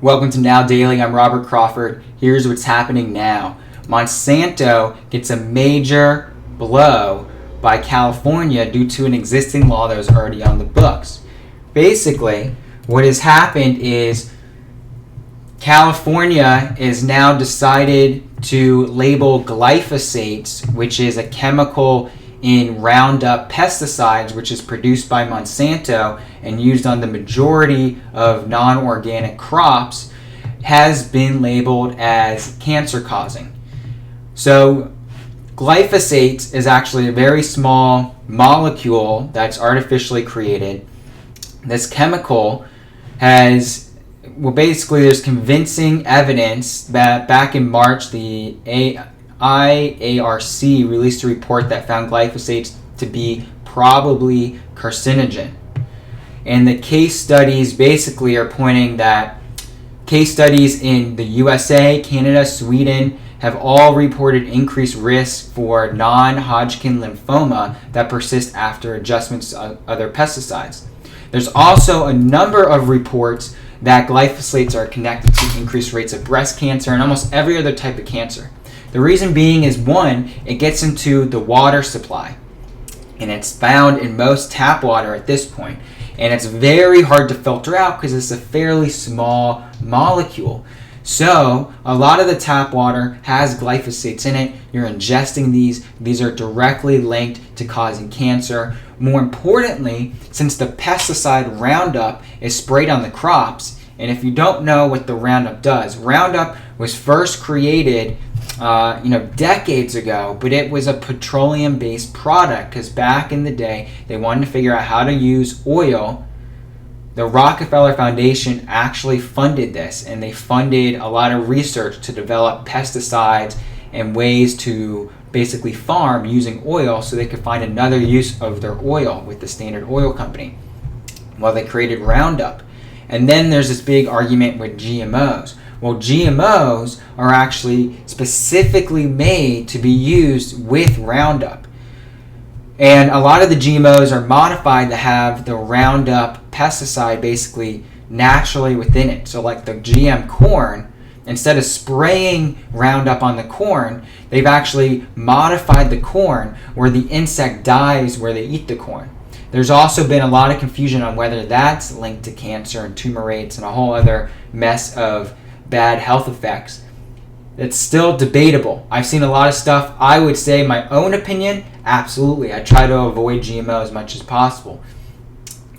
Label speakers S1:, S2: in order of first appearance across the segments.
S1: Welcome to Now Daily. I'm Robert Crawford. Here's what's happening now. Monsanto gets a major blow by California due to an existing law that was already on the books. Basically, what has happened is California is now decided to label glyphosates, which is a chemical in Roundup pesticides, which is produced by Monsanto and used on the majority of non-organic crops, has been labeled as cancer-causing. So glyphosate is actually a very small molecule that's artificially created. This chemical there's convincing evidence that back in March, the IARC released a report that found glyphosate to be probably carcinogen. And the case studies basically are pointing that case studies in the USA, Canada, Sweden have all reported increased risk for non-Hodgkin lymphoma that persist after adjustments to other pesticides. There's also a number of reports that glyphosates are connected to increased rates of breast cancer and almost every other type of cancer. The reason being is, one, it gets into the water supply, and it's found in most tap water at this point, and it's very hard to filter out because it's a fairly small molecule. So a lot of the tap water has glyphosates in it. You're ingesting these. These are directly linked to causing cancer. More importantly, since the pesticide Roundup is sprayed on the crops, and if you don't know what the Roundup does, Roundup was first created decades ago, but it was a petroleum-based product because back in the day, they wanted to figure out how to use oil. The Rockefeller Foundation actually funded this, and they funded a lot of research to develop pesticides and ways to basically farm using oil so they could find another use of their oil with the Standard Oil Company. Well, they created Roundup. And then there's this big argument with GMOs. Well, GMOs are actually specifically made to be used with Roundup. And a lot of the GMOs are modified to have the Roundup pesticide basically naturally within it. So like the GM corn, instead of spraying Roundup on the corn, they've actually modified the corn where the insect dies where they eat the corn. There's also been a lot of confusion on whether that's linked to cancer and tumor rates and a whole other mess of bad health effects. It's still debatable. I've seen a lot of stuff. I would say my own opinion, absolutely. I try to avoid GMO as much as possible.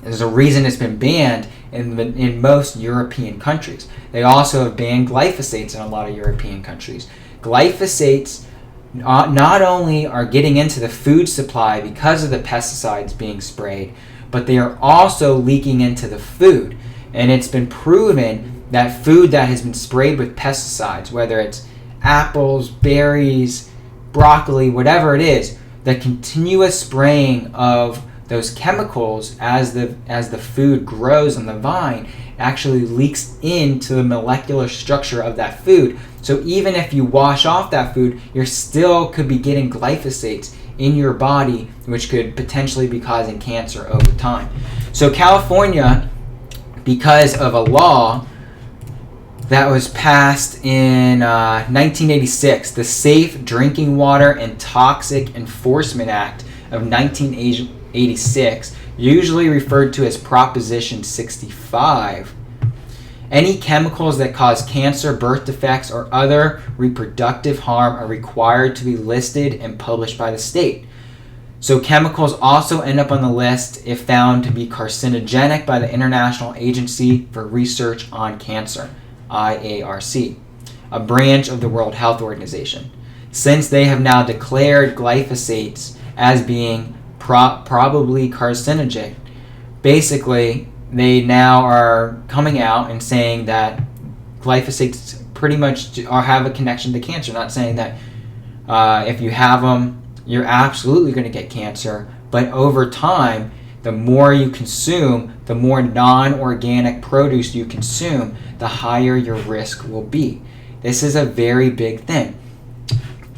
S1: There's a reason it's been banned in most European countries. They also have banned glyphosates in a lot of European countries. Glyphosates not only are getting into the food supply because of the pesticides being sprayed, but they are also leaking into the food. And it's been proven that food that has been sprayed with pesticides, whether it's apples, berries, broccoli, whatever it is, the continuous spraying of those chemicals as the food grows on the vine actually leaks into the molecular structure of that food. So even if you wash off that food, you still could be getting glyphosates in your body, which could potentially be causing cancer over time. So California, because of a law that was passed in 1986, the Safe Drinking Water and Toxic Enforcement Act of 1986, usually referred to as Proposition 65. Any chemicals that cause cancer, birth defects, or other reproductive harm are required to be listed and published by the state. So chemicals also end up on the list if found to be carcinogenic by the International Agency for Research on Cancer, IARC, a branch of the World Health Organization, since they have now declared glyphosates as being probably carcinogenic. Basically, they now are coming out and saying that glyphosates pretty much have a connection to cancer. Not saying that if you have them, you're absolutely going to get cancer, but over time, the more you consume, the more non-organic produce you consume, the higher your risk will be. This is a very big thing.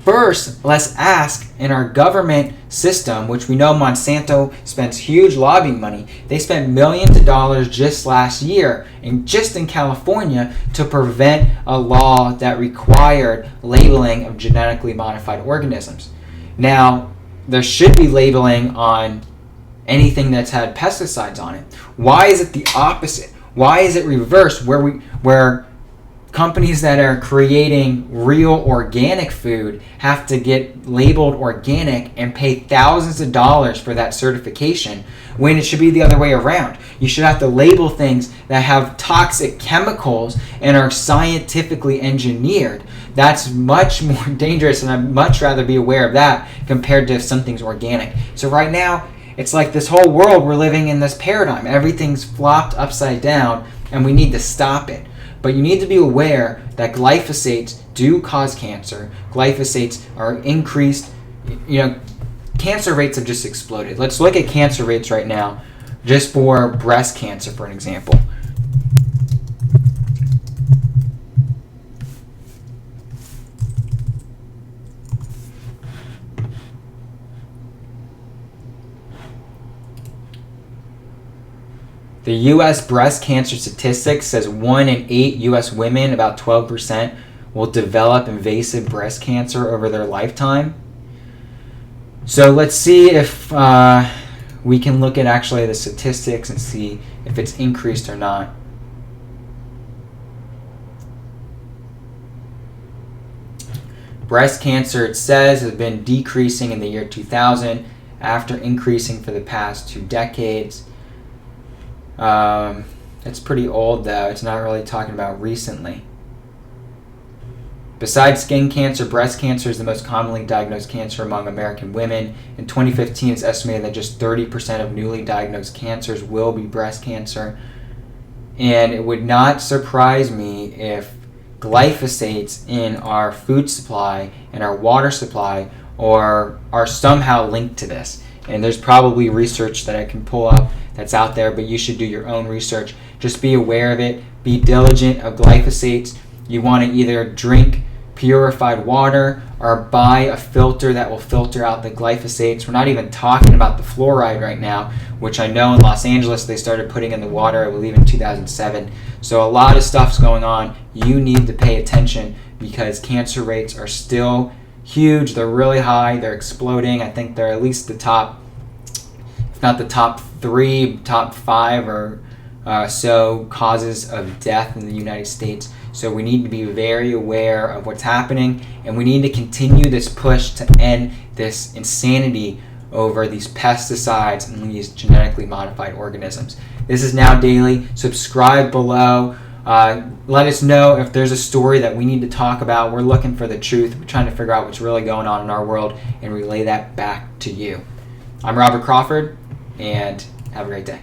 S1: first, let's ask in our government system, which we know Monsanto spends huge lobbying money. They spent millions of dollars just last year, and just in California, to prevent a law that required labeling of genetically modified organisms. Now, there should be labeling on anything that's had pesticides on it. Why is it the opposite? Why is it reversed, where companies that are creating real organic food have to get labeled organic and pay thousands of dollars for that certification, when it should be the other way around? You should have to label things that have toxic chemicals and are scientifically engineered. That's much more dangerous, and I'd much rather be aware of that compared to if something's organic. So right now, it's like this whole world, we're living in this paradigm. Everything's flopped upside down, and we need to stop it. But you need to be aware that glyphosates do cause cancer. Glyphosates are increased. Cancer rates have just exploded. Let's look at cancer rates right now, just for breast cancer, for an example. The U.S. breast cancer statistics says 1 in 8 U.S. women, about 12%, will develop invasive breast cancer over their lifetime. So let's see if we can look at actually the statistics and see if it's increased or not. Breast cancer, it says, has been decreasing in the year 2000 after increasing for the past 2 decades. It's pretty old, though. It's not really talking about recently. Besides skin cancer, breast cancer is the most commonly diagnosed cancer among American women. In 2015, it's estimated that just 30% of newly diagnosed cancers will be breast cancer. And it would not surprise me if glyphosates in our food supply and our water supply are somehow linked to this. And there's probably research that I can pull up that's out there, but you should do your own research. Just be aware of it. Be diligent of glyphosates. You want to either drink purified water or buy a filter that will filter out the glyphosates. We're not even talking about the fluoride right now, which I know in Los Angeles they started putting in the water, I believe in 2007. So a lot of stuff's going on. You need to pay attention because cancer rates are still huge. They're really high. They're exploding. I think they're at least the top, if not the top 3, top 5 or so causes of death in the United States. So we need to be very aware of what's happening, and we need to continue this push to end this insanity over these pesticides and these genetically modified organisms. This is Now Daily. Subscribe below. Let us know if there's a story that we need to talk about. We're looking for the truth. We're trying to figure out what's really going on in our world and relay that back to you. I'm Robert Crawford, and have a great day.